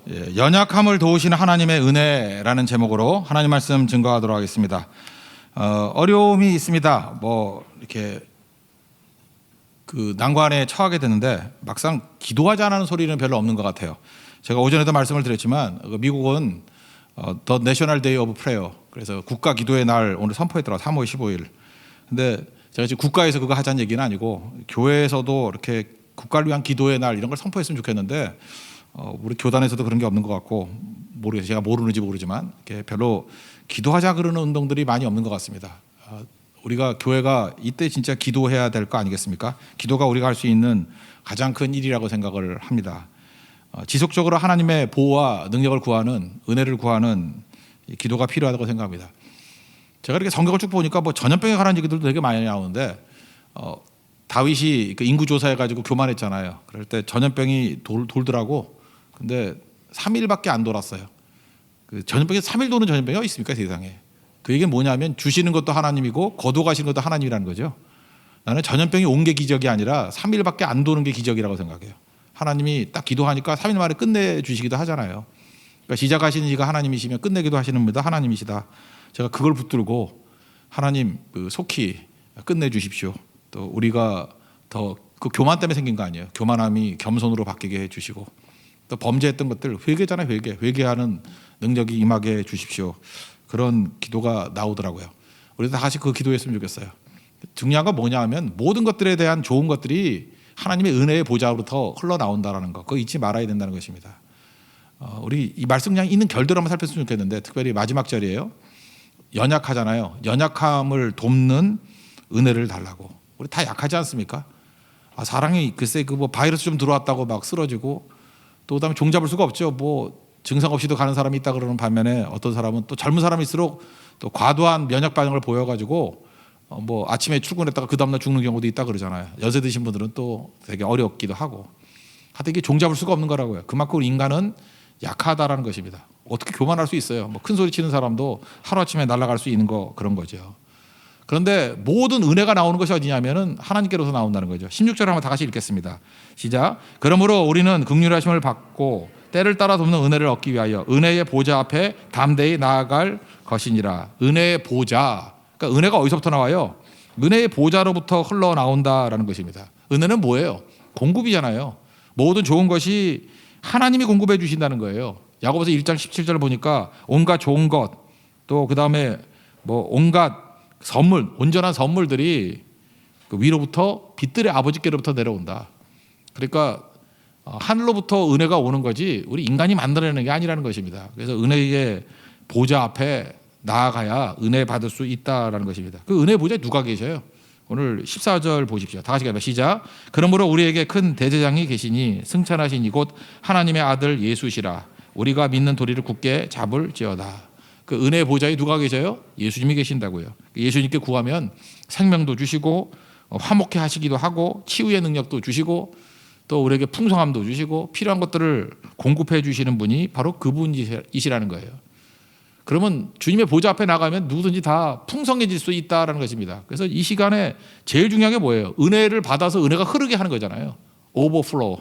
연약함을 도우시는 하나님의 은혜라는 제목으로 하나님 말씀 증거하도록 하겠습니다. 어려움이 있습니다. 이렇게 난관에 처하게 되는데 막상 기도하지 않는 소리는 별로 없는 것 같아요. 제가 오전에도 말씀을 드렸지만 미국은 The National Day of Prayer, 그래서 국가 기도의 날 오늘 선포했더라고요. 3월 15일. 근데 제가 지금 국가에서 그거 하자는 얘기는 아니고 교회에서도 이렇게 국가를 위한 기도의 날 이런 걸 선포했으면 좋겠는데 우리 교단에서도 그런 게 없는 것 같고, 모르겠어요. 제가 모르는지 모르지만 별로 기도하자 그러는 운동들이 많이 없는 것 같습니다. 우리가 교회가 이때 진짜 기도해야 될 거 아니겠습니까? 기도가 우리가 할 수 있는 가장 큰 일이라고 생각을 합니다. 지속적으로 하나님의 보호와 능력을 구하는, 은혜를 구하는 기도가 필요하다고 생각합니다. 제가 이렇게 성경을 쭉 보니까 전염병에 관한 얘기들도 되게 많이 나오는데, 다윗이 인구 조사해가지고 교만했잖아요. 그럴 때 전염병이 돌더라고. 근데 3일밖에 안 돌았어요. 전염병이 3일 도는 전염병이 어디 있습니까, 세상에? 그 얘기는 뭐냐면 주시는 것도 하나님이고 거둬가시는 것도 하나님이라는 거죠. 나는 전염병이 온 게 기적이 아니라 3일밖에 안 도는 게 기적이라고 생각해요. 하나님이 딱 기도하니까 3일 만에 끝내주시기도 하잖아요. 그러니까 시작하시는 이가 하나님이시면 끝내기도 하시는 분도 하나님이시다. 제가 그걸 붙들고 하나님 속히 끝내주십시오. 또 우리가 더 교만 때문에 생긴 거 아니에요. 교만함이 겸손으로 바뀌게 해주시고, 또 범죄했던 것들 회개잖아요. 회개하는 능력이 임하게 해주십시오. 그런 기도가 나오더라고요. 우리도 다 같이 그 기도했으면 좋겠어요. 중요한 건 뭐냐 하면 모든 것들에 대한 좋은 것들이 하나님의 은혜의 보좌로부터 흘러나온다는 거, 그거 잊지 말아야 된다는 것입니다. 우리 이 말씀 그냥 있는 결대로 한번 살폈으면 좋겠는데, 특별히 마지막 절이에요. 연약하잖아요. 연약함을 돕는 은혜를 달라고. 우리 다 약하지 않습니까? 사랑이 글쎄 바이러스 좀 들어왔다고 막 쓰러지고, 또 그다음에 종잡을 수가 없죠. 증상 없이도 가는 사람이 있다 그러는 반면에 어떤 사람은 또 젊은 사람일수록 또 과도한 면역 반응을 보여가지고 아침에 출근했다가 그 다음날 죽는 경우도 있다 그러잖아요. 연세 드신 분들은 또 되게 어렵기도 하고. 하여튼 이게 종잡을 수가 없는 거라고요. 그만큼 인간은 약하다라는 것입니다. 어떻게 교만할 수 있어요? 큰 소리 치는 사람도 하루아침에 날아갈 수 있는 그런 거죠. 그런데 모든 은혜가 나오는 것이 어디냐면은 하나님께로서 나온다는 거죠. 16절을 한번 다 같이 읽겠습니다. 시작. 그러므로 우리는 긍휼하심을 받고 때를 따라 돕는 은혜를 얻기 위하여 은혜의 보좌 앞에 담대히 나아갈 것이니라. 은혜의 보좌. 그러니까 은혜가 어디서부터 나와요? 은혜의 보좌로부터 흘러나온다라는 것입니다. 은혜는 뭐예요? 공급이잖아요. 모든 좋은 것이 하나님이 공급해 주신다는 거예요. 야고보서 1장 17절 보니까 온갖 좋은 것, 또 그다음에 온갖 선물, 온전한 선물들이 위로부터 빛들의 아버지께로부터 내려온다. 그러니까 하늘로부터 은혜가 오는 거지 우리 인간이 만들어내는 게 아니라는 것입니다. 그래서 은혜의 보좌 앞에 나아가야 은혜 받을 수 있다라는 것입니다. 그 은혜의 보좌에 누가 계셔요? 오늘 14절 보십시오. 다 같이 가봐. 시작. 그러므로 우리에게 큰 대제장이 계시니 승천하신 이곳 하나님의 아들 예수시라. 우리가 믿는 도리를 굳게 잡을지어다. 그 은혜의 보좌에 누가 계셔요? 예수님이 계신다고요. 예수님께 구하면 생명도 주시고 화목해 하시기도 하고 치유의 능력도 주시고 또 우리에게 풍성함도 주시고 필요한 것들을 공급해 주시는 분이 바로 그분이시라는 거예요. 그러면 주님의 보좌 앞에 나가면 누구든지 다 풍성해질 수 있다는 것입니다. 그래서 이 시간에 제일 중요한 게 뭐예요? 은혜를 받아서 은혜가 흐르게 하는 거잖아요. 오버플로우.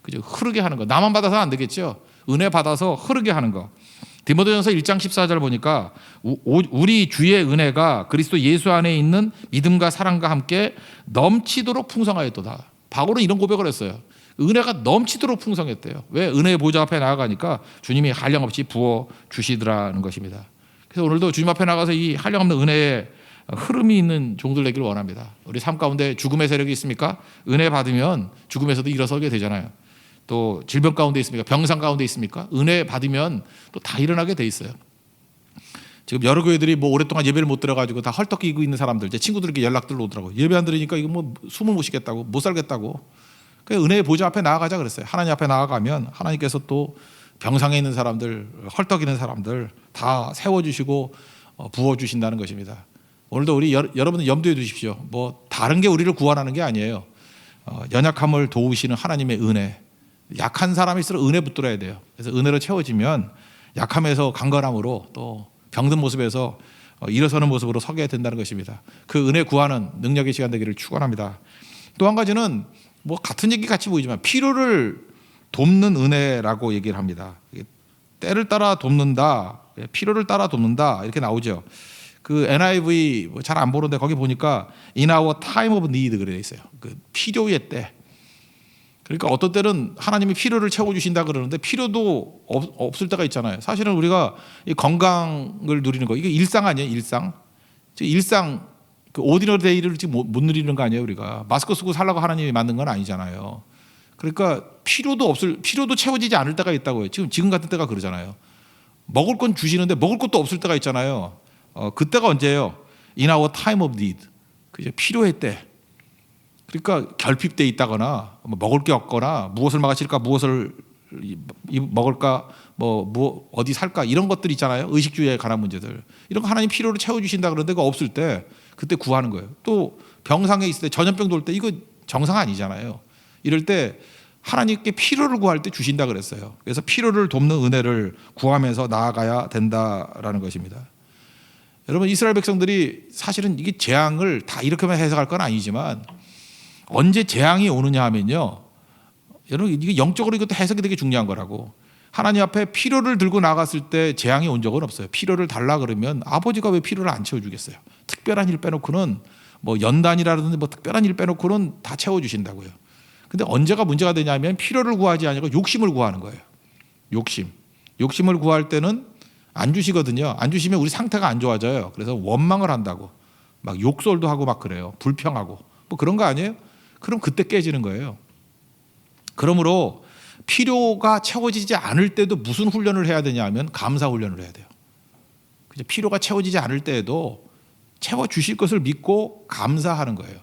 그죠? 흐르게 하는 거. 나만 받아서 안 되겠죠. 은혜 받아서 흐르게 하는 거. 디모데전서 1장 14절 보니까 우리 주의 은혜가 그리스도 예수 안에 있는 믿음과 사랑과 함께 넘치도록 풍성하였도다. 바울은 이런 고백을 했어요. 은혜가 넘치도록 풍성했대요. 왜? 은혜의 보좌 앞에 나아가니까 주님이 한량없이 부어 주시더라는 것입니다. 그래서 오늘도 주님 앞에 나가서 이 한량없는 은혜의 흐름이 있는 종들 되기를 원합니다. 우리 삶 가운데 죽음의 세력이 있습니까? 은혜 받으면 죽음에서도 일어서게 되잖아요. 또 질병 가운데 있습니까? 병상 가운데 있습니까? 은혜 받으면 또 다 일어나게 돼 있어요. 지금 여러 교회들이 오랫동안 예배를 못 들어가지고 다 헐떡이고 있는 사람들, 제 친구들에게 연락들로 오더라고요. 예배 안 들으니까 이거 숨을 못 쉬겠다고, 못 살겠다고. 그래서 은혜의 보좌 앞에 나아가자 그랬어요. 하나님 앞에 나아가면 하나님께서 또 병상에 있는 사람들, 헐떡이는 사람들 다 세워주시고 부어주신다는 것입니다. 오늘도 우리 여러분들 염두에 두십시오. 다른 게 우리를 구원하는 게 아니에요. 연약함을 도우시는 하나님의 은혜. 약한 사람일수록 은혜 붙들어야 돼요. 그래서 은혜로 채워지면 약함에서 강건함으로 또 병든 모습에서 일어서는 모습으로 서게 된다는 것입니다. 그 은혜 구하는 능력의 시간 되기를 축원합니다. 또 한 가지는 같은 얘기 같이 보이지만 필요를 돕는 은혜라고 얘기를 합니다. 때를 따라 돕는다, 필요를 따라 돕는다 이렇게 나오죠. 그 NIV 잘 안 보는데 거기 보니까 in our time of need 그래 있어요. 그 필요의 때. 그러니까 어떤 때는 하나님이 필요를 채워주신다 그러는데 필요도 없을 때가 있잖아요. 사실은 우리가 이 건강을 누리는 거 이게 일상 아니에요, 일상. 일상 그 오디너리 데이를 지금 못 누리는 거 아니에요, 우리가. 마스크 쓰고 살라고 하나님이 만든 건 아니잖아요. 그러니까 필요도 채워지지 않을 때가 있다고요. 지금 같은 때가 그러잖아요. 먹을 건 주시는데 먹을 것도 없을 때가 있잖아요. 그때가 언제예요? In our time of need. 그죠? 필요할 때. 그러니까 결핍돼 있다거나 먹을 게 없거나 무엇을 마실까 무엇을 먹을까 뭐 어디 살까 이런 것들 있잖아요. 의식주의에 관한 문제들. 이런 거 하나님 필요를 채워주신다 그러는데 그거 없을 때 그때 구하는 거예요. 또 병상에 있을 때 전염병 돌 때 이거 정상 아니잖아요. 이럴 때 하나님께 필요를 구할 때 주신다 그랬어요. 그래서 필요를 돕는 은혜를 구하면서 나아가야 된다라는 것입니다. 여러분 이스라엘 백성들이 사실은 이게 재앙을 다 이렇게만 해석할 건 아니지만 언제 재앙이 오느냐 하면요. 여러분 이게 영적으로 이것도 해석이 되게 중요한 거라고. 하나님 앞에 필요를 들고 나갔을 때 재앙이 온 적은 없어요. 필요를 달라 그러면 아버지가 왜 필요를 안 채워주겠어요. 특별한 일 빼놓고는 뭐 연단이라든지 뭐 특별한 일 빼놓고는 다 채워주신다고요. 근데 언제가 문제가 되냐면 필요를 구하지 아니고 욕심을 구하는 거예요. 욕심을 구할 때는 안 주시거든요. 안 주시면 우리 상태가 안 좋아져요. 그래서 원망을 한다고 막 욕설도 하고 막 그래요. 불평하고 뭐 그런 거 아니에요? 그럼 그때 깨지는 거예요. 그러므로 필요가 채워지지 않을 때도 무슨 훈련을 해야 되냐 하면 감사 훈련을 해야 돼요. 필요가 채워지지 않을 때에도 채워주실 것을 믿고 감사하는 거예요.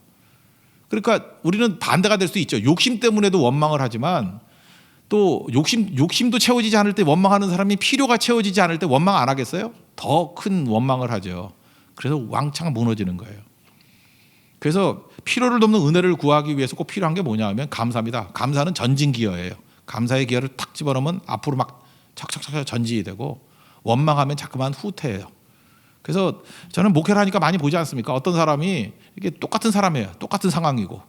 그러니까 우리는 반대가 될 수 있죠. 욕심 때문에도 원망을 하지만 또 욕심도 채워지지 않을 때 원망하는 사람이 필요가 채워지지 않을 때 원망 안 하겠어요? 더 큰 원망을 하죠. 그래서 왕창 무너지는 거예요. 그래서 필요를 돕는 은혜를 구하기 위해서 꼭 필요한 게 뭐냐 하면 감사입니다. 감사는 전진 기어예요. 감사의 기어를 탁 집어넣으면 앞으로 막 착착착 전진이 되고 원망하면 자꾸만 후퇴해요. 그래서 저는 목회를 하니까 많이 보지 않습니까? 어떤 사람이 이게 똑같은 사람이에요. 똑같은 상황이고.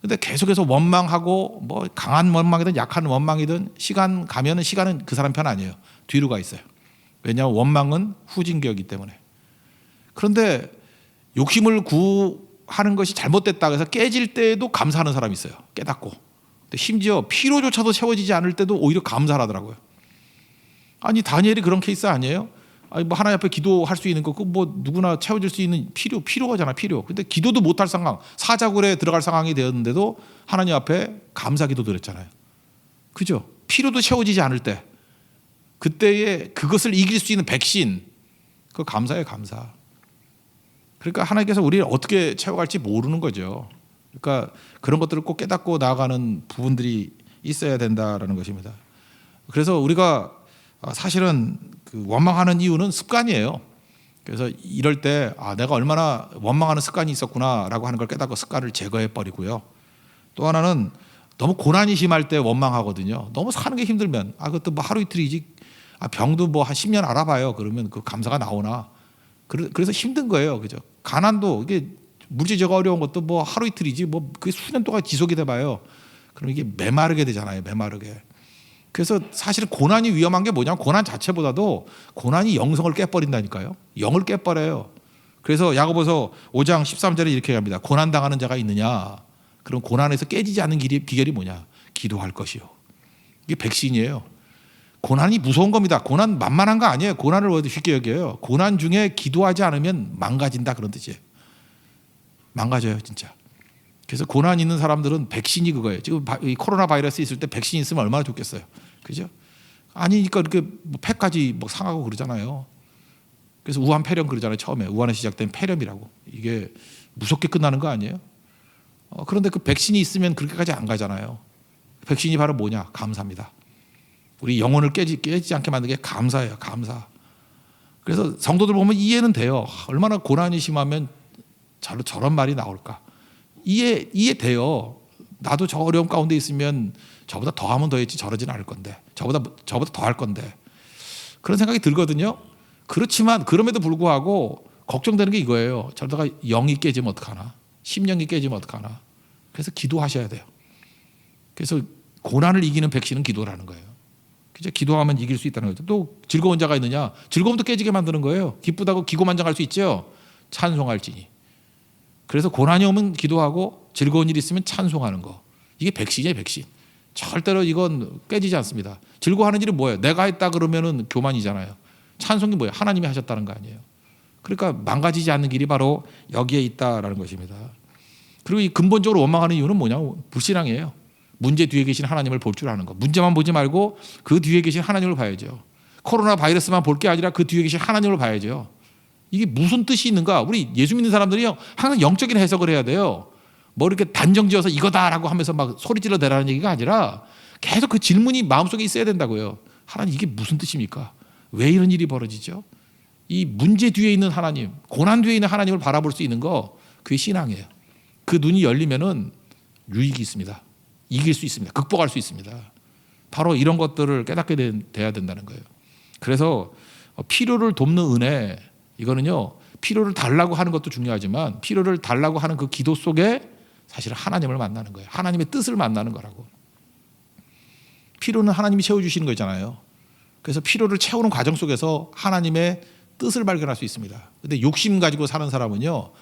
근데 계속해서 원망하고 뭐 강한 원망이든 약한 원망이든 시간 가면은 시간은 그 사람 편 아니에요. 뒤로 가 있어요. 왜냐하면 원망은 후진기이기 때문에. 그런데 욕심을 구하는 것이 잘못됐다 해서 깨질 때에도 감사하는 사람이 있어요. 깨닫고. 근데 심지어 필요조차도 채워지지 않을 때도 오히려 감사를 하더라고요. 아니 다니엘이 그런 케이스 아니에요? 아니 뭐 하나님 앞에 기도할 수 있는 거 그 뭐 누구나 채워질 수 있는 필요하잖아 필요. 근데 기도도 못할 상황, 사자굴에 들어갈 상황이 되었는데도 하나님 앞에 감사기도 드렸잖아요. 그죠? 필요도 채워지지 않을 때 그때에 그것을 이길 수 있는 백신, 그 감사예요, 감사. 그러니까 하나님께서 우리를 어떻게 채워갈지 모르는 거죠. 그러니까 그런 것들을 꼭 깨닫고 나아가는 부분들이 있어야 된다라는 것입니다. 그래서 우리가 사실은 그 원망하는 이유는 습관이에요. 그래서 이럴 때 내가 얼마나 원망하는 습관이 있었구나라고 하는 걸 깨닫고 습관을 제거해 버리고요. 또 하나는 너무 고난이 심할 때 원망하거든요. 너무 사는 게 힘들면 그것도 뭐 하루 이틀이지. 병도 뭐 한 10년 알아봐요. 그러면 그 감사가 나오나. 그래서 힘든 거예요. 그죠? 가난도 이게 물질적으로 어려운 것도 뭐 하루 이틀이지 뭐 그게 수년 동안 지속이 돼 봐요. 그럼 이게 메마르게 되잖아요. 메마르게. 그래서 사실은 고난이 위험한 게 뭐냐면 고난 자체보다도 고난이 영성을 깨버린다니까요. 영을 깨버려요. 그래서 야고보서 5장 13절에 이렇게 합니다. 고난당하는 자가 있느냐. 그럼 고난에서 깨지지 않는 비결이 뭐냐. 기도할 것이요. 이게 백신이에요. 고난이 무서운 겁니다. 고난 만만한 거 아니에요. 고난을 왜 쉽게 여겨요. 고난 중에 기도하지 않으면 망가진다 그런 뜻이에요. 망가져요 진짜. 그래서 고난 있는 사람들은 백신이 그거예요. 지금 이 코로나 바이러스 있을 때 백신 있으면 얼마나 좋겠어요. 그죠? 아니니까 이렇게 폐까지 뭐 상하고 그러잖아요. 그래서 우한 폐렴 그러잖아요. 처음에 우한에 시작된 폐렴이라고. 이게 무섭게 끝나는 거 아니에요? 그런데 그 백신이 있으면 그렇게까지 안 가잖아요. 백신이 바로 뭐냐? 감사입니다. 우리 영혼을 깨지지 않게 만든 게 감사예요. 감사. 그래서 성도들 보면 이해는 돼요. 얼마나 고난이 심하면 저런 말이 나올까? 이해돼요. 나도 저 어려움 가운데 있으면 저보다 더 하면 더 했지 저러진 않을 건데 저보다 더 할 건데 그런 생각이 들거든요. 그렇지만 그럼에도 불구하고 걱정되는 게 이거예요. 저러다가 영이 깨지면 어떡하나, 심령이 깨지면 어떡하나. 그래서 기도하셔야 돼요. 그래서 고난을 이기는 백신은 기도라는 거예요. 그죠? 기도하면 이길 수 있다는 거죠. 또 즐거운 자가 있느냐? 즐거움도 깨지게 만드는 거예요. 기쁘다고 기고만장할 수 있죠. 찬송할지니. 그래서 고난이 오면 기도하고 즐거운 일이 있으면 찬송하는 거. 이게 백신이에요, 백신. 절대로 이건 깨지지 않습니다. 즐거워하는 일이 뭐예요? 내가 했다 그러면은 교만이잖아요. 찬송이 뭐예요? 하나님이 하셨다는 거 아니에요. 그러니까 망가지지 않는 길이 바로 여기에 있다라는 것입니다. 그리고 이 근본적으로 원망하는 이유는 뭐냐고? 불신앙이에요. 문제 뒤에 계신 하나님을 볼 줄 아는 거. 문제만 보지 말고 그 뒤에 계신 하나님을 봐야죠. 코로나 바이러스만 볼 게 아니라 그 뒤에 계신 하나님을 봐야죠. 이게 무슨 뜻이 있는가? 우리 예수 믿는 사람들이요, 항상 영적인 해석을 해야 돼요. 뭐 이렇게 단정지어서 이거다라고 하면서 막 소리 질러 대라는 얘기가 아니라 계속 그 질문이 마음속에 있어야 된다고요. 하나님, 이게 무슨 뜻입니까? 왜 이런 일이 벌어지죠? 이 문제 뒤에 있는 하나님, 고난 뒤에 있는 하나님을 바라볼 수 있는 거, 그게 신앙이에요. 그 눈이 열리면은 유익이 있습니다. 이길 수 있습니다. 극복할 수 있습니다. 바로 이런 것들을 깨닫게 돼야 된다는 거예요. 그래서 필요를 돕는 은혜, 이거는요, 필요를 달라고 하는 것도 중요하지만 필요를 달라고 하는 그 기도 속에 사실은 하나님을 만나는 거예요. 하나님의 뜻을 만나는 거라고. 필요는 하나님이 채워주시는 거잖아요. 그래서 필요를 채우는 과정 속에서 하나님의 뜻을 발견할 수 있습니다. 근데 욕심 가지고 사는 사람은요,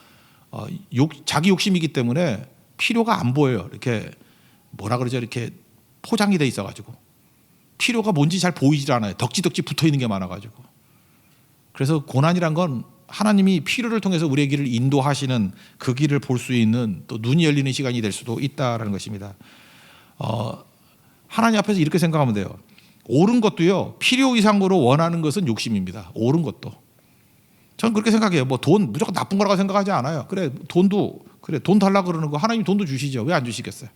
자기 욕심이기 때문에 필요가 안 보여요. 이렇게 뭐라 그러죠? 이렇게 포장이 돼 있어가지고 필요가 뭔지 잘 보이질 않아요. 덕지덕지 붙어 있는 게 많아가지고. 그래서 고난이란 건 하나님이 필요를 통해서 우리의 길을 인도하시는 그 길을 볼 수 있는 또 눈이 열리는 시간이 될 수도 있다라는 것입니다. 하나님 앞에서 이렇게 생각하면 돼요. 옳은 것도요, 필요 이상으로 원하는 것은 욕심입니다. 옳은 것도. 저는 그렇게 생각해요. 뭐 돈 무조건 나쁜 거라고 생각하지 않아요. 그래, 돈도 그래, 돈 달라고 그러는 거 하나님 돈도 주시죠. 왜 안 주시겠어요?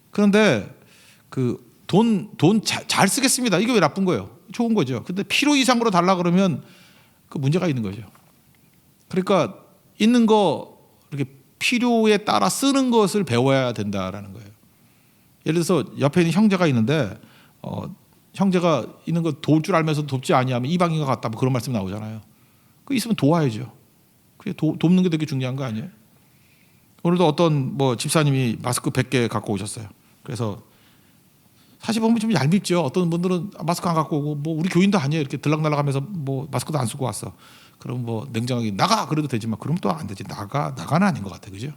그런데 그 돈 잘 쓰겠습니다. 이게 왜 나쁜 거예요? 좋은 거죠. 근데 필요 이상으로 달라 그러면 그 문제가 있는 거죠. 그러니까 있는 거 이렇게 필요에 따라 쓰는 것을 배워야 된다라는 거예요. 예를 들어서 옆에 있는 형제가 있는데 형제가 있는 거 도울 줄 알면서 돕지 아니하면 이방인과 같다, 뭐 그런 말씀 나오잖아요. 그 있으면 도와야죠. 그게 돕는 게 되게 중요한 거 아니에요? 오늘도 어떤 뭐 집사님이 마스크 100개 갖고 오셨어요. 그래서 사실 보면 좀 얄밉죠. 어떤 분들은 마스크 안 갖고 오고, 뭐 우리 교인도 아니에요. 이렇게 들락날락하면서 뭐 마스크도 안 쓰고 왔어. 그럼 뭐 냉정하게 나가 그래도 되지만 그럼 또 안 되지. 나가는 아닌 것 같아, 그죠?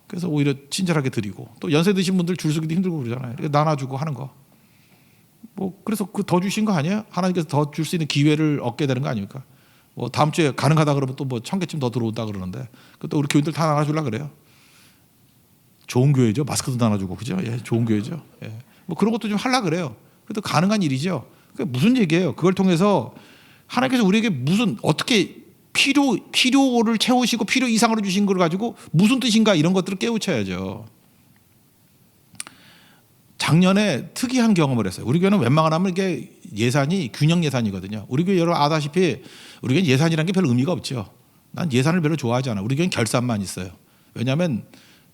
그래서 오히려 친절하게 드리고, 또 연세 드신 분들 줄 서기도 힘들고 그러잖아요. 이렇게 나눠주고 하는 거. 뭐 그래서 그 더 주신 거 아니에요? 하나님께서 더 줄 수 있는 기회를 얻게 되는 거 아닙니까? 뭐 다음 주에 가능하다 그러면 또 뭐 1000개쯤 더 들어온다 그러는데, 또 우리 교인들 다 나눠주려고 그래요. 좋은 교회죠. 마스크도 나눠주고, 그죠? 예, 좋은 교회죠. 예. 뭐 그런 것도 좀 하려고 그래요. 그래도 가능한 일이죠. 그게 무슨 얘기예요? 그걸 통해서 하나님께서 우리에게 무슨 어떻게 필요를 채우시고 필요 이상으로 주신 걸 가지고 무슨 뜻인가, 이런 것들을 깨우쳐야죠. 작년에 특이한 경험을 했어요. 우리 교회는 웬만하면 이게 예산이 균형 예산이거든요. 우리 교회 여러분 아다시피 우리 교회는 예산이라는 게 별 의미가 없죠. 난 예산을 별로 좋아하지 않아. 우리 교회는 결산만 있어요. 왜냐하면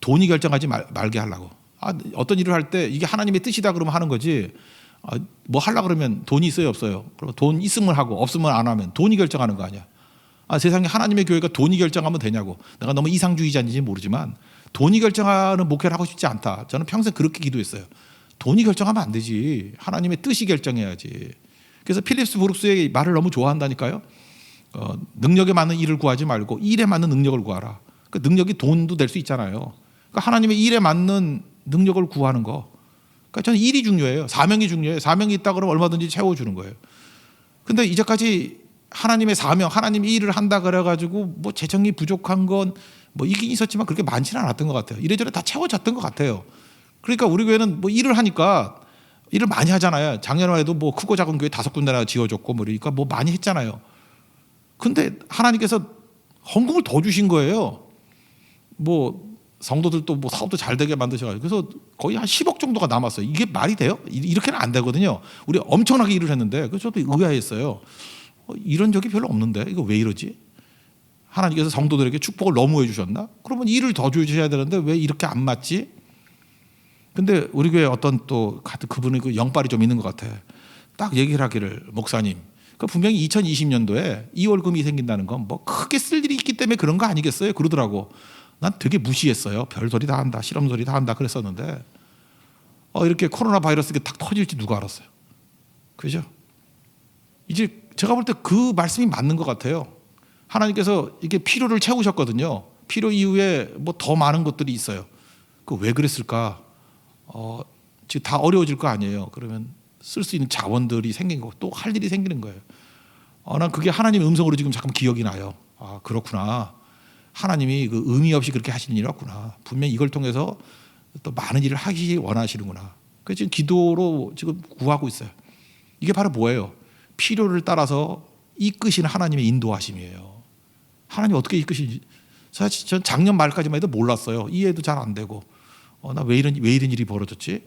돈이 결정하지 말게 하려고. 어떤 일을 할 때 이게 하나님의 뜻이다 그러면 하는 거지. 뭐 하려고 그러면 돈이 있어요, 없어요? 그럼 돈 있으면 하고 없으면 안 하면 돈이 결정하는 거 아니야. 세상에 하나님의 교회가 돈이 결정하면 되냐고. 내가 너무 이상주의자인지 모르지만 돈이 결정하는 목회를 하고 싶지 않다. 저는 평생 그렇게 기도했어요. 돈이 결정하면 안 되지. 하나님의 뜻이 결정해야지. 그래서 필립스 브룩스의 말을 너무 좋아한다니까요. 능력에 맞는 일을 구하지 말고 일에 맞는 능력을 구하라. 그 능력이 돈도 될 수 있잖아요. 그러니까 하나님의 일에 맞는 능력을 구하는 거. 그러니까 저는 일이 중요해요. 사명이 중요해요. 사명이 있다 그러면 얼마든지 채워주는 거예요. 근데 이제까지 하나님의 사명, 하나님의 일을 한다 그래가지고 뭐 재정이 부족한 건 뭐 있긴 있었지만 그렇게 많지는 않았던 것 같아요. 이래저래 다 채워졌던 것 같아요. 그러니까 우리 교회는 뭐 일을 하니까 일을 많이 하잖아요. 작년에 해도 뭐 크고 작은 교회 5군데나 지어줬고 뭐 그러니까 뭐 많이 했잖아요. 근데 하나님께서 헌금을 더 주신 거예요. 뭐 성도들도 뭐 사업도 잘 되게 만드셔가지고 그래서 거의 한 10억 정도가 남았어요. 이게 말이 돼요? 이렇게는 안 되거든요. 우리 엄청나게 일을 했는데 그래서 저도 의아했어요. 이런 적이 별로 없는데 이거 왜 이러지? 하나님께서 성도들에게 축복을 너무 해주셨나? 그러면 일을 더 주셔야 되는데 왜 이렇게 안 맞지? 근데 우리 교회 어떤 또 그분의 그 영빨이 좀 있는 것 같아. 딱 얘기를 하기를, 목사님, 그 분명히 2020년도에 이 월금이 생긴다는 건 뭐 크게 쓸 일이 있기 때문에 그런 거 아니겠어요? 그러더라고. 난 되게 무시했어요. 별소리 다 한다, 실험소리 다 한다 그랬었는데 이렇게 코로나 바이러스가 딱 터질지 누가 알았어요. 그죠? 이제 제가 볼 때 그 말씀이 맞는 것 같아요. 하나님께서 이게 필요를 채우셨거든요. 필요 이후에 뭐 더 많은 것들이 있어요. 그 왜 그랬을까? 지금 다 어려워질 거 아니에요. 그러면 쓸 수 있는 자원들이 생긴 거고 또 할 일이 생기는 거예요. 난 그게 하나님의 음성으로 지금 잠깐 기억이 나요. 아, 그렇구나. 하나님이 그 의미 없이 그렇게 하시는 일이 없구나. 분명히 이걸 통해서 또 많은 일을 하기 원하시는구나. 그래서 지금 기도로 지금 구하고 있어요. 이게 바로 뭐예요? 필요를 따라서 이끄시는 하나님의 인도하심이에요. 하나님 어떻게 이끄시는지 사실 전 작년 말까지만 해도 몰랐어요. 이해도 잘 안 되고 나 왜 이런 일이 벌어졌지?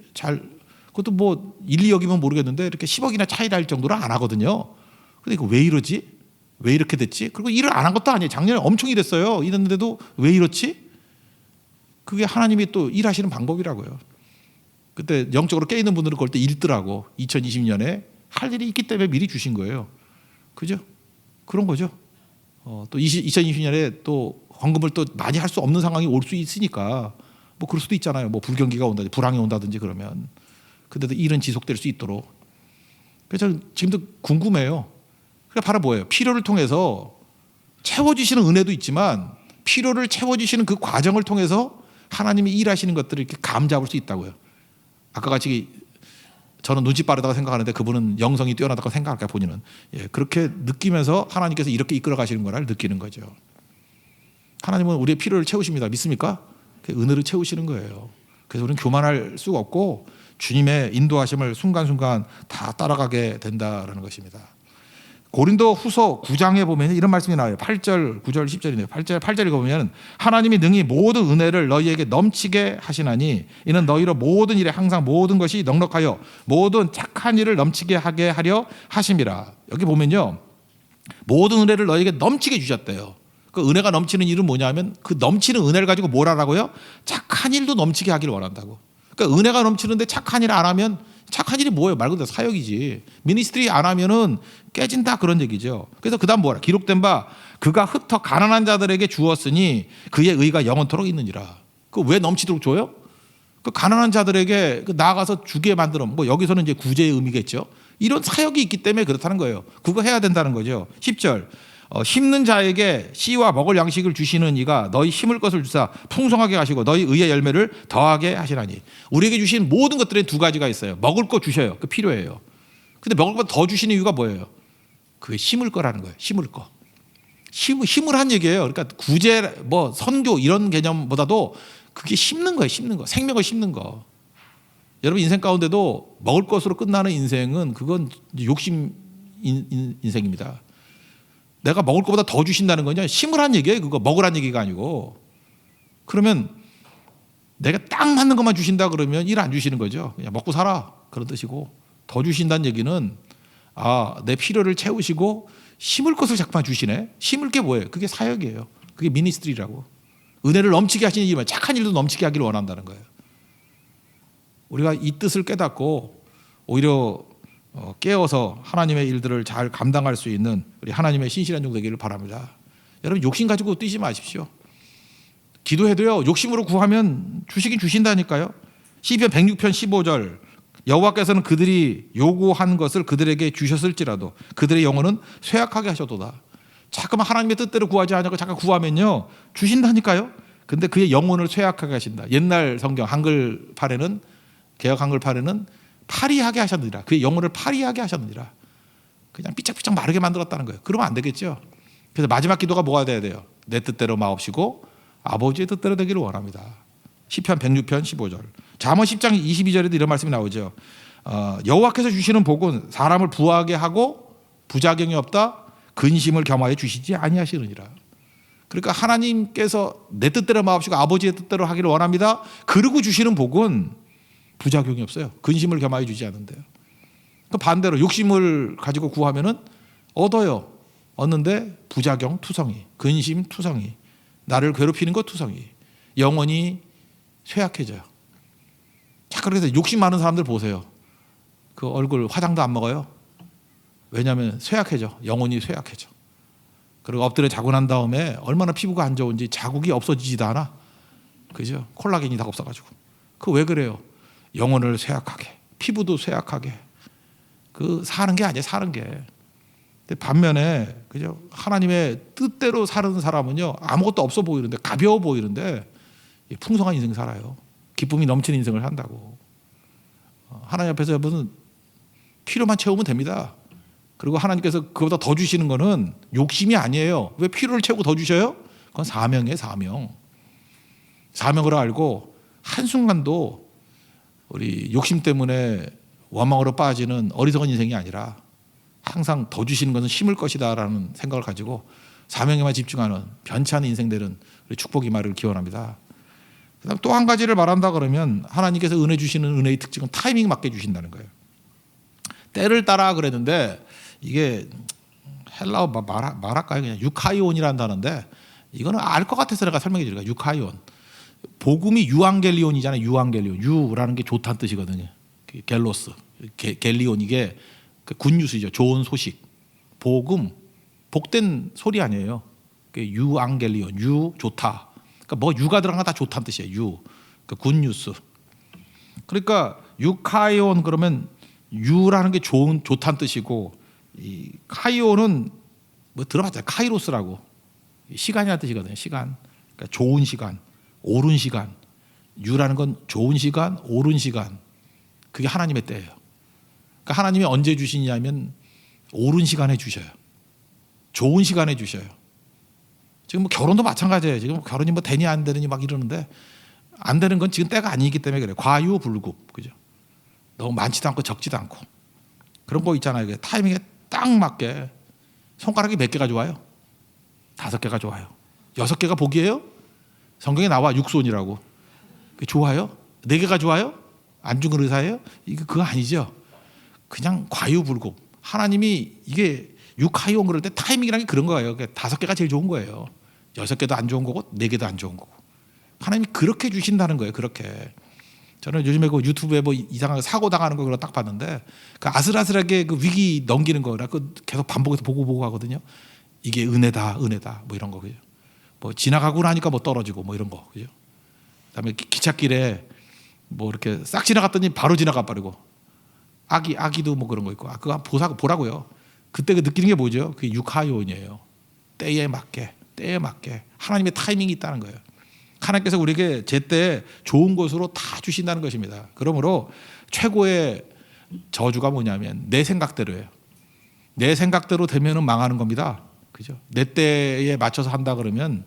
그것도 뭐 일리 여기면 모르겠는데 이렇게 10억이나 차이 날 정도로 안 하거든요. 근데 이거 왜 이러지? 왜 이렇게 됐지? 그리고 일을 안 한 것도 아니에요. 작년에 엄청 일했어요. 이랬는데도 왜 이렇지? 그게 하나님이 또 일하시는 방법이라고요. 그때 영적으로 깨있는 분들은 그럴 때 읽더라고. 2020년에 할 일이 있기 때문에 미리 주신 거예요. 그죠? 그런 거죠. 또 2020년에 또 헌금을 또 많이 할 수 없는 상황이 올 수 있으니까 뭐 그럴 수도 있잖아요. 뭐 불경기가 온다든지 불황이 온다든지 그러면 근데도 일은 지속될 수 있도록. 그래서 저는 지금도 궁금해요. 그게 바로 뭐예요? 필요를 통해서 채워주시는 은혜도 있지만 필요를 채워주시는 그 과정을 통해서 하나님이 일하시는 것들을 이렇게 감잡을 수 있다고요. 아까 같이 저는 눈치 빠르다고 생각하는데 그분은 영성이 뛰어나다고 생각할까요? 본인은. 그렇게 느끼면서 하나님께서 이렇게 이끌어 가시는 거를 느끼는 거죠. 하나님은 우리의 필요를 채우십니다. 믿습니까? 은혜를 채우시는 거예요. 그래서 우리는 교만할 수가 없고 주님의 인도하심을 순간순간 다 따라가게 된다라는 것입니다. 고린도 후서 9장에 보면 이런 말씀이 나와요. 8절, 9절, 10절이네요. 8절에 보면 하나님이 능히 모든 은혜를 너희에게 넘치게 하시나니 이는 너희로 모든 일에 항상 모든 것이 넉넉하여 모든 착한 일을 넘치게 하게 하려 하심이라. 여기 보면요. 모든 은혜를 너희에게 넘치게 주셨대요. 그 은혜가 넘치는 일은 뭐냐면 그 넘치는 은혜를 가지고 뭘 하라고요? 착한 일도 넘치게 하기를 원한다고. 그러니까 은혜가 넘치는데 착한 일 안 하면 착한 일이 뭐예요? 말 그대로 사역이지. 미니스트리 안 하면은 깨진다 그런 얘기죠. 그래서 그다음 뭐라? 기록된 바 그가 흩어 가난한 자들에게 주었으니 그의 의가 영원토록 있느니라. 그 왜 넘치도록 줘요? 그 가난한 자들에게 나아가서 주게 만들어. 뭐 여기서는 이제 구제의 의미겠죠. 이런 사역이 있기 때문에 그렇다는 거예요. 그거 해야 된다는 거죠. 10절. 힘든 자에게 씨와 먹을 양식을 주시는 이가 너희 힘을 것을 주사 풍성하게 하시고 너희 의의 열매를 더하게 하시나니. 우리에게 주신 모든 것들에 두 가지가 있어요. 먹을 거 주셔요. 그 필요해요. 근데 먹을 거 더 주시는 이유가 뭐예요? 그게 심을 거라는 거예요. 심을 거. 힘을 한 얘기예요. 그러니까 구제, 뭐 선교 이런 개념보다도 그게 심는 거예요. 심는 거. 생명을 심는 거. 여러분 인생 가운데도 먹을 것으로 끝나는 인생은 그건 욕심 인생입니다. 내가 먹을 것보다 더 주신다는 거냐? 심으란 얘기예요. 그거 먹으란 얘기가 아니고. 그러면 내가 딱 맞는 것만 주신다 그러면 일 안 주시는 거죠. 그냥 먹고 살아 그런 뜻이고, 더 주신다는 얘기는 내 필요를 채우시고 심을 것을 자꾸만 주시네. 심을 게 뭐예요? 그게 사역이에요. 그게 미니스트리라고. 은혜를 넘치게 하시는 이유만 착한 일도 넘치게 하기를 원한다는 거예요. 우리가 이 뜻을 깨닫고 오히려 깨어서 하나님의 일들을 잘 감당할 수 있는 우리 하나님의 신실한 종 되기를 바랍니다. 여러분 욕심 가지고 뛰지 마십시오. 기도해도요 욕심으로 구하면 주시긴 주신다니까요. 시편 106편 15절 여호와께서는 그들이 요구한 것을 그들에게 주셨을지라도 그들의 영혼은 쇠약하게 하셔도다. 자꾸만 하나님의 뜻대로 구하지 않고 잠깐 구하면요 주신다니까요. 근데 그의 영혼을 쇠약하게 하신다. 옛날 성경 한글판에는 개역 한글판에는 파리하게 하셨느니라. 그의 영혼을 파리하게 하셨느니라. 그냥 삐짝삐짝 마르게 만들었다는 거예요. 그러면 안 되겠죠. 그래서 마지막 기도가 뭐가 돼야 돼요? 내 뜻대로 마옵시고 아버지의 뜻대로 되기를 원합니다. 시편 106편 15절. 잠언 10장 22절에도 이런 말씀이 나오죠. 여호와께서 주시는 복은 사람을 부하게 하고 부작용이 없다. 근심을 겸하여 주시지 아니하시느니라. 그러니까 하나님께서 내 뜻대로 마옵시고 아버지의 뜻대로 하기를 원합니다. 그러고 주시는 복은 부작용이 없어요. 근심을 겸하여 주지 않는데요. 그 반대로 욕심을 가지고 구하면은 얻어요. 얻는데 부작용 투성이, 근심 투성이, 나를 괴롭히는 것 투성이, 영혼이 쇠약해져요. 자, 그래서 욕심 많은 사람들 보세요. 그 얼굴 화장도 안 먹어요. 왜냐하면 쇠약해져. 영혼이 쇠약해져. 그리고 엎드려 자고 난 다음에 얼마나 피부가 안 좋은지 자국이 없어지지도 않아. 그죠? 콜라겐이 다 없어가지고. 그 왜 그래요? 영혼을 쇠약하게, 피부도 쇠약하게. 그 사는 게 아니에요, 사는 게. 근데 반면에 그죠? 하나님의 뜻대로 사는 사람은요, 아무것도 없어 보이는데, 가벼워 보이는데 풍성한 인생 살아요. 기쁨이 넘치는 인생을 산다고. 하나님 앞에서 여러분 필요만 채우면 됩니다. 그리고 하나님께서 그보다 더 주시는 거는 욕심이 아니에요. 왜 필요를 채우고 더 주셔요? 그건 사명이에요, 사명. 사명으로 알고 한순간도 우리 욕심 때문에 원망으로 빠지는 어리석은 인생이 아니라 항상 더 주시는 것은 심을 것이다라는 생각을 가지고 사명에만 집중하는 변치 않은 인생 되는 우리 축복이 말을 기원합니다. 그다음 또 한 가지를 말한다 그러면 하나님께서 은혜 주시는 은혜의 특징은 타이밍 맞게 주신다는 거예요. 때를 따라 그랬는데 이게 헬라어 말할까요? 그냥 유카이온이라는 단어인데 이거는 알 것 같아서 내가 설명해 드릴게요. 유카이온. 복음이 유앙겔리온이잖아요. 유앙겔리온. 유라는 게 좋다는 뜻이거든요. 겔로스. 겔리온 이게 굿뉴스죠. 좋은 소식. 복음. 복된 소리 아니에요. 유앙겔리온. 유 좋다. 그러니까 뭐 유가 들어간 다 좋다는 뜻이에요. 유. 굿뉴스. 그러니까 유카이온 그러면 유라는 게 좋다는 뜻이고 이 카이온은 뭐 들어봤잖아요. 카이로스라고. 시간이라는 뜻이거든요. 시간. 그러니까 좋은 시간, 옳은 시간. 유라는 건 좋은 시간, 옳은 시간. 그게 하나님의 때예요. 그러니까 하나님이 언제 주시냐면 옳은 시간에 주셔요. 좋은 시간에 주셔요. 지금 뭐 결혼도 마찬가지예요. 지금 결혼이 뭐 되니 안 되느니 막 이러는데 안 되는 건 지금 때가 아니기 때문에 그래요. 과유불급. 그죠? 너무 많지도 않고 적지도 않고. 그런 거 있잖아요. 타이밍에 딱 맞게 손가락이 몇 개가 좋아요? 5개가 좋아요. 6개가 복이에요? 성경에 나와 육손이라고. 좋아요? 4개가 좋아요? 안 죽은 의사예요? 이거 그거 아니죠. 그냥 과유불급. 하나님이 이게 육하이온 그럴 때 타이밍이라는 게 그런 거예요. 5개가 제일 좋은 거예요. 6개도 안 좋은 거고 4개도 안 좋은 거고. 하나님이 그렇게 주신다는 거예요. 그렇게. 저는 요즘에 그 유튜브에 뭐 이상하게 사고 당하는 거 그걸 딱 봤는데 그 아슬아슬하게 그 위기 넘기는 거라 그 계속 반복해서 보고 하거든요. 이게 은혜다, 은혜다, 뭐 이런 거 그죠. 뭐 지나가고 나니까 뭐 떨어지고 뭐 이런 거 그죠. 그다음에 기찻길에 뭐 이렇게 싹 지나갔더니 바로 지나가 버리고 아기도 뭐 그런 거 있고 그거 보라고요. 그때 그 느끼는 게 뭐죠? 그게 육하요원이에요. 때에 맞게 하나님의 타이밍이 있다는 거예요. 하나님께서 우리에게 제때 좋은 것으로 다 주신다는 것입니다. 그러므로 최고의 저주가 뭐냐면 내 생각대로예요. 내 생각대로 되면은 망하는 겁니다. 그죠? 내 때에 맞춰서 한다 그러면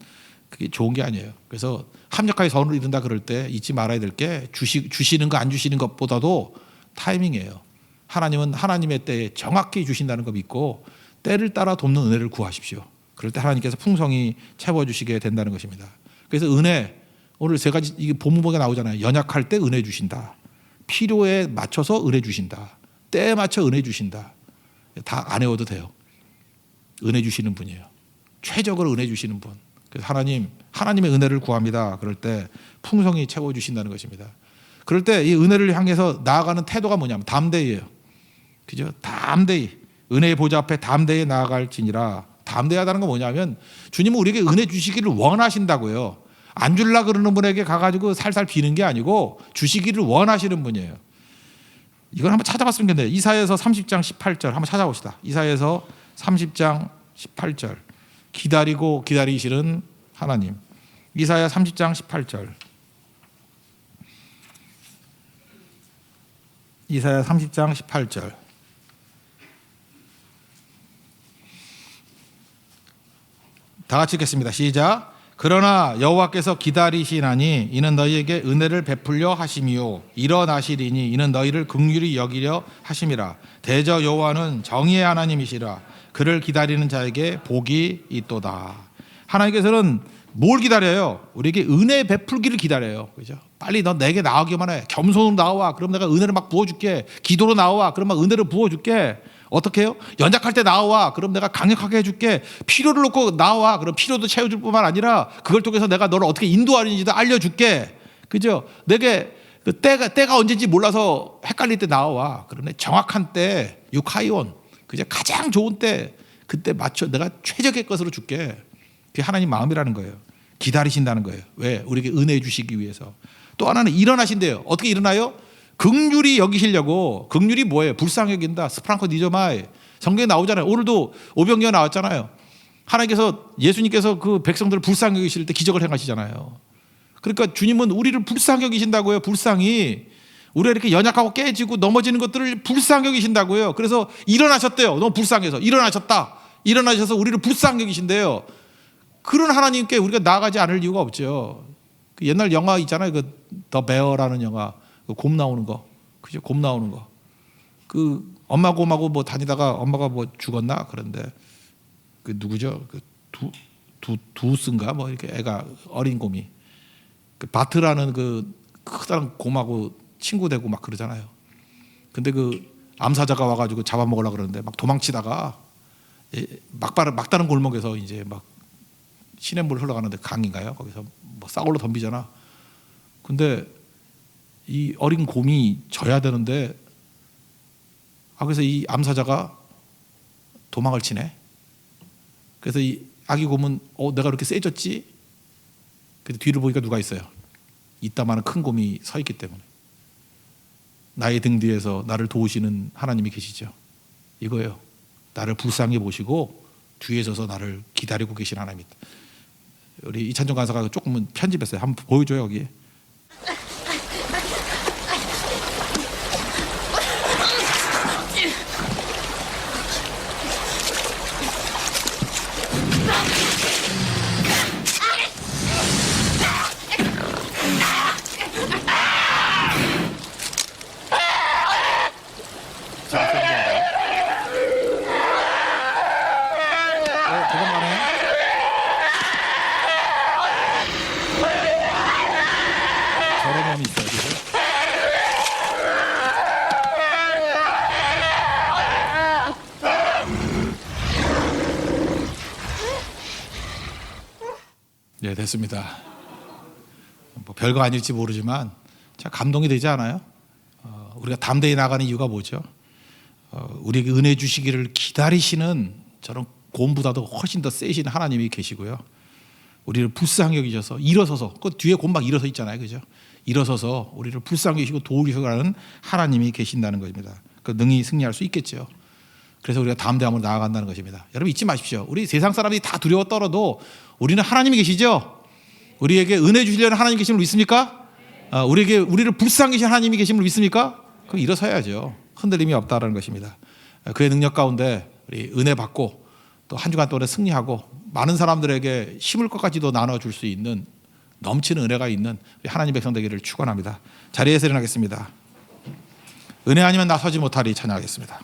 그게 좋은 게 아니에요. 그래서 합력하게 선을 이룬다 그럴 때 잊지 말아야 될 게 주시는 거 안 주시는 것보다도 타이밍이에요. 하나님은 하나님의 때에 정확히 주신다는 거 믿고 때를 따라 돕는 은혜를 구하십시오. 그럴 때 하나님께서 풍성히 채워주시게 된다는 것입니다. 그래서 은혜, 오늘 세 가지 이게 본문에 나오잖아요. 연약할 때 은혜 주신다. 필요에 맞춰서 은혜 주신다. 때에 맞춰 은혜 주신다. 다 안 외워도 돼요. 은혜 주시는 분이에요. 최적으로 은혜 주시는 분. 그래서 하나님의 은혜를 구합니다. 그럴 때 풍성히 채워주신다는 것입니다. 그럴 때 이 은혜를 향해서 나아가는 태도가 뭐냐면 담대히예요. 그죠? 담대히. 은혜의 보좌 앞에 담대히 나아갈지니라. 담대하다는 건 뭐냐면 주님은 우리에게 은혜 주시기를 원하신다고요. 안 줄라 그러는 분에게 가가지고 살살 비는 게 아니고 주시기를 원하시는 분이에요. 이걸 한번 찾아봤으면 좋겠네요. 이사야서 30장 18절 한번 찾아봅시다. 이사야서 30장 18절. 기다리고 기다리시는 하나님. 이사야 30장 18절. 이사야 30장 18절. 다 같이 읽겠습니다. 시작. 그러나 여호와께서 기다리시나니 이는 너희에게 은혜를 베풀려 하심이요 일어나시리니 이는 너희를 긍휼히 여기려 하심이라. 대저 여호와는 정의의 하나님이시라. 그를 기다리는 자에게 복이 있도다. 하나님께서는 뭘 기다려요? 우리에게 은혜 베풀기를 기다려요. 그죠? 빨리 너 내게 나오기만 해. 겸손으로 나와. 그럼 내가 은혜를 막 부어줄게. 기도로 나와. 그럼 막 은혜를 부어줄게. 어떻게 해요? 연약할 때 나와. 그럼 내가 강력하게 해줄게. 필요를 놓고 나와. 그럼 필요도 채워줄 뿐만 아니라 그걸 통해서 내가 너를 어떻게 인도하는지도 알려줄게. 그죠? 내게 그 때가 언제인지 몰라서 헷갈릴 때 나와. 그러면 정확한 때 유카이온. 그죠? 가장 좋은 때 그때 맞춰 내가 최적의 것으로 줄게. 그게 하나님 마음이라는 거예요. 기다리신다는 거예요. 왜? 우리에게 은혜 주시기 위해서. 또 하나는 일어나신대요. 어떻게 일어나요? 긍휼히 여기시려고. 긍휼이 뭐예요? 불쌍히 여긴다. 스프랑커 니저마이. 성경에 나오잖아요. 오늘도 오병이어 나왔잖아요. 하나님께서, 예수님께서 그 백성들을 불쌍히 여기실 때 기적을 행하시잖아요. 그러니까 주님은 우리를 불쌍히 여기신다고요. 불쌍히. 우리가 이렇게 연약하고 깨지고 넘어지는 것들을 불쌍히 여기신다고요. 그래서 일어나셨대요. 너무 불쌍해서. 일어나셨다. 일어나셔서 우리를 불쌍히 여기신대요. 그런 하나님께 우리가 나아가지 않을 이유가 없죠. 그 옛날 영화 있잖아요. 그 더 베어라는 영화. 그 곰 나오는 거. 그죠? 곰 나오는 거. 그 엄마 곰하고 뭐 다니다가 엄마가 뭐 죽었나? 그런데 그 누구죠? 그 두스인가? 뭐 이렇게 애가 어린 곰이. 그 바트라는 그 크다란 곰하고 친구 되고 막 그러잖아요. 근데 그 암사자가 와가지고 잡아먹으려고 그러는데 막 도망치다가 막다른 골목에서 이제 막 시냇물 흘러가는데 강인가요? 거기서 뭐 싸울러 덤비잖아. 근데 이 어린 곰이 져야 되는데 그래서 이 암사자가 도망을 치네. 그래서 이 아기 곰은 내가 이렇게 세졌지? 그래서 뒤를 보니까 누가 있어요? 이따만한 큰 곰이 서 있기 때문에. 나의 등 뒤에서 나를 도우시는 하나님이 계시죠. 이거예요. 나를 불쌍히 보시고 뒤에 서서 나를 기다리고 계신 하나님이다. 우리 이찬종 간사가 조금은 편집했어요. 한번 보여줘요 여기. 저런 놈이 있어요. 그죠? 네, 됐습니다. 뭐 별거 아닐지 모르지만 참 감동이 되지 않아요? 우리가 담대히 나가는 이유가 뭐죠? 우리에게 은혜 주시기를 기다리시는 저런 곰보다도 훨씬 더 세신 하나님이 계시고요. 우리를 불쌍히 여기셔서 일어서서, 그 뒤에 곰 막 일어서 있잖아요. 그죠? 일어서서 우리를 불쌍히 여기시고 도우시는 하나님이 계신다는 것입니다. 그 능히 승리할 수 있겠죠. 그래서 우리가 담대함으로 나아간다는 것입니다. 여러분 잊지 마십시오. 우리 세상 사람들이 다 두려워 떨어도 우리는 하나님이 계시죠. 우리에게 은혜 주시려는 하나님 계심을 믿습니까? 우리에게 우리를 불쌍히 계신 하나님이 계심을 믿습니까? 그럼 일어서야죠. 흔들림이 없다라는 것입니다. 그의 능력 가운데 우리 은혜 받고 또 한 주간 동안에 승리하고 많은 사람들에게 심을 것까지도 나눠줄 수 있는 넘치는 은혜가 있는 하나님 백성 되기를 축원합니다. 자리에서 일어나겠습니다. 은혜 아니면 나서지 못하리 찬양하겠습니다.